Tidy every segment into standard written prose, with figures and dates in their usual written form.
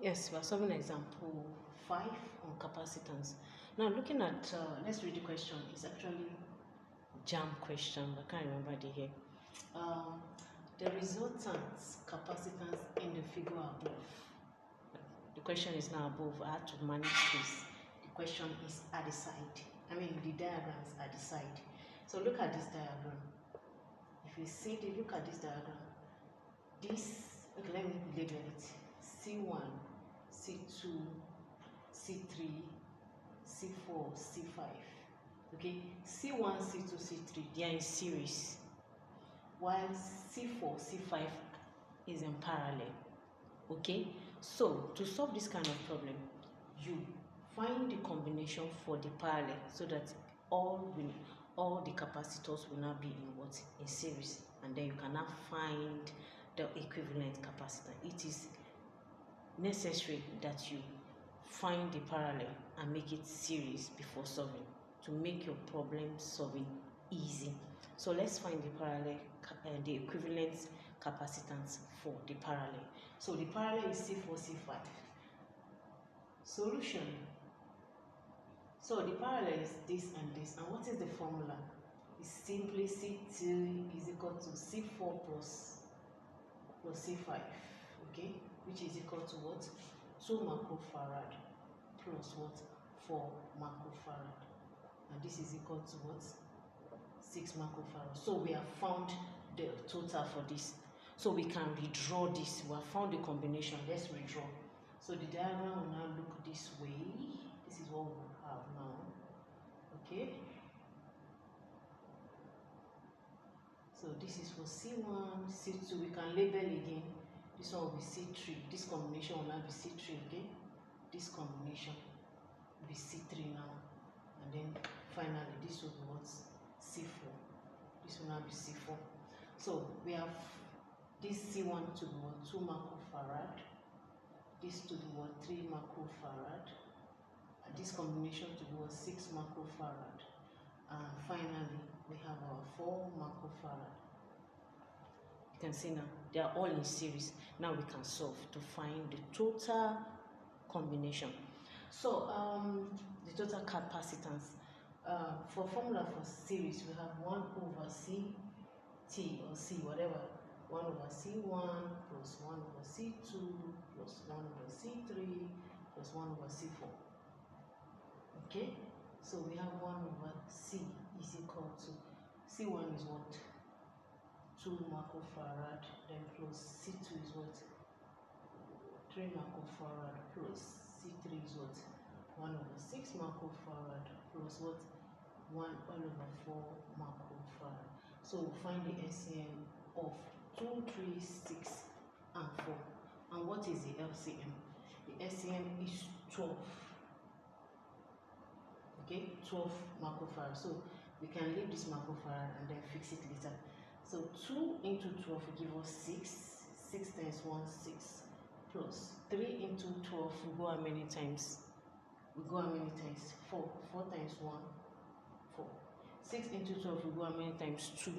Yes, we're solving example 5 on capacitance. Now, looking at, let's read the question. It's actually jam question, I can't remember the here. The resultant capacitance in the figure above. The question is now above. I had to manage this. The question is at the side. I mean, the diagrams at the side. So look at this diagram. If you see look at this diagram. This, okay, let me label it. C1, C2, C3, C4, C5. Okay, C1, C2, C3, they are in series, while C4, C5 is in parallel. Okay, so to solve this kind of problem, you find the combination for the parallel so that all the capacitors will now be in what? In series, and then you can now find the equivalent capacitor. It is necessary that you find the parallel and make it series before solving to make your problem solving easy. So let's find the parallel and the equivalent capacitance for the parallel. So the parallel is C4, C5. Solution. So the parallel is this and this. And what is the formula? It's simply C2 is equal to C4 plus C5, okay, which is equal to what? 2 microfarad plus what? 4 microfarad. And this is equal to what? 6 microfarad. So we have found the total for this. So we can redraw this. We have found the combination. Let's redraw. So the diagram will now look this way. This is what we have now. Okay. So this is for C1, C2. We can label again. This one will be C3. This combination will now be C3, okay? This combination will be C3 now. And then finally, this will be what? C4. This will now be C4. So we have this C1 to be what? 2 microfarad. This to be what? 3 microfarad. And this combination to be what? 6 microfarad. And finally, we have our 4 microfarad. You can see now, they are all in series. Now we can solve to find the total combination. So, the total capacitance. For formula for series, we have 1 over C, T or C, whatever. 1 over C1 plus 1 over C2 plus 1 over C3 plus 1 over C4. Okay? So we have 1 over C is equal to, C1 is what? 2 microfarad, then plus C2 is what? 3 microfarad plus C3 is what? 1 over 6 microfarad plus what? 1 all over 4 microfarad. So we'll find the LCM of 2, 3, 6, and 4. And what is the LCM? The LCM is 12. Okay, 12 microfarad. So we can leave this microfarad and then fix it later. So 2 into 12 will give us 6. 6 times 1, 6. Plus 3 into 12 will go how many times? We go how many times? 4. 4 times 1, 4. 6 into 12 will go how many times? 2.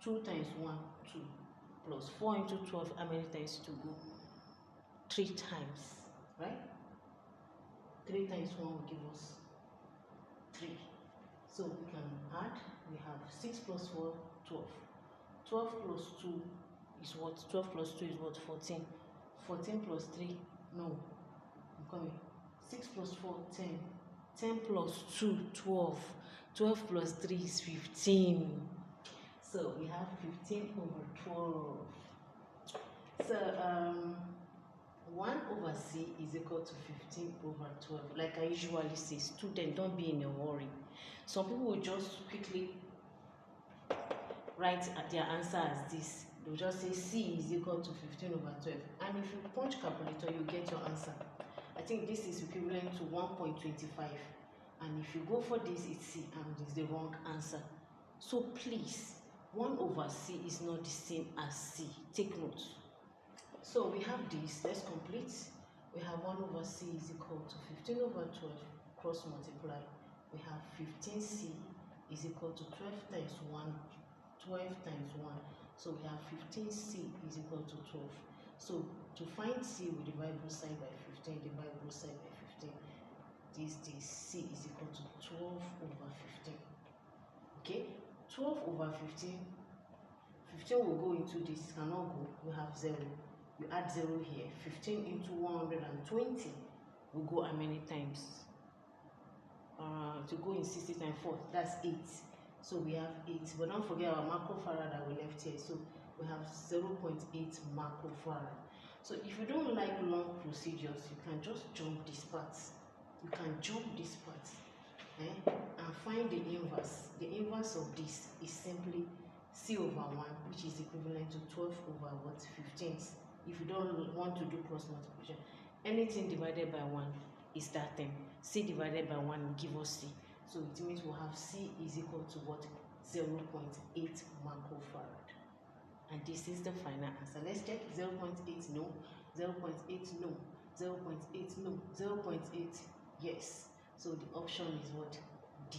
2 times 1, 2. Plus 4 into 12, how many times to go? 3 times, right? 3 times 1 will give us 3. So we can add, we have 6 plus 4, 12. 12 plus 2 is what? 12 plus 2 is what? 14. 14 plus 3, no, I'm coming. 6 plus 4, 10. 10 plus 2, 12. 12 plus 3 is 15. So we have 15 over 12. So 1 over C is equal to 15 over 12. Like I usually say, students, don't be in a hurry. Some people will just quickly write their answer as this. They'll just say C is equal to 15 over 12. And if you punch calculator, you get your answer. I think this is equivalent to 1.25. And if you go for this, it's C, and it's the wrong answer. So please, 1 over C is not the same as C. Take note. So we have this. Let's complete. We have 1 over C is equal to 15 over 12. Cross multiply. We have 15C is equal to 12 times 1. 12 times 1. So we have 15C is equal to 12. So to find C, we divide both sides by 15, divide both sides by 15. This C is equal to 12 over 15. Okay, 12 over 15. 15 will go into this, cannot go, we have 0. You add 0 here. 15 into 120 will go how many times? To go in 60 times 4, that's 8. So we have 8. But don't forget our microfarad that we left here. So we have 0.8 microfarad. So if you don't like long procedures, you can just jump this part. You can jump this part and find the inverse. The inverse of this is simply C over 1, which is equivalent to 12 over what? 15. If you don't want to do cross multiplication, anything divided by 1 is that thing. C divided by 1 will give us C. So it means we'll have C is equal to what? 0.8 microfarad. And this is the final answer. Let's check. 0.8 no, 0.8 no, 0.8 no, 0.8 yes. So the option is what? D.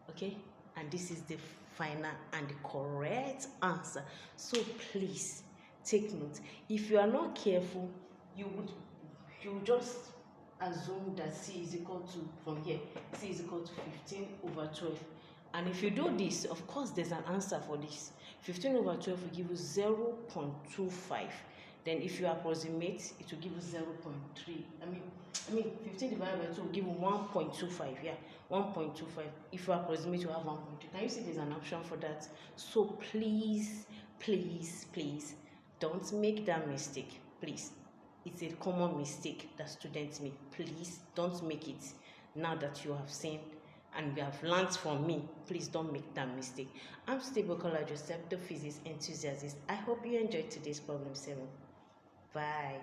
Okay, and this is the final and the correct answer. So please take note. If you are not careful, you just assume that C is equal to, from here, C is equal to 15 over 12. And if you do this, of course there's an answer for this. 15 over 12 will give you 0.25. Then if you approximate, it will give you 0.3. I mean 15 divided by 2 will give you 1.25. Yeah, 1.25. If you approximate, you have 1.2. Can you see there's an option for that? So please, please, please don't make that mistake. Please. It's a common mistake that students make. Please don't make it. Now that you have seen and you have learned from me, please don't make that mistake. I'm Stable College Joseph, the physics enthusiast. I hope you enjoyed today's problem 7. Bye.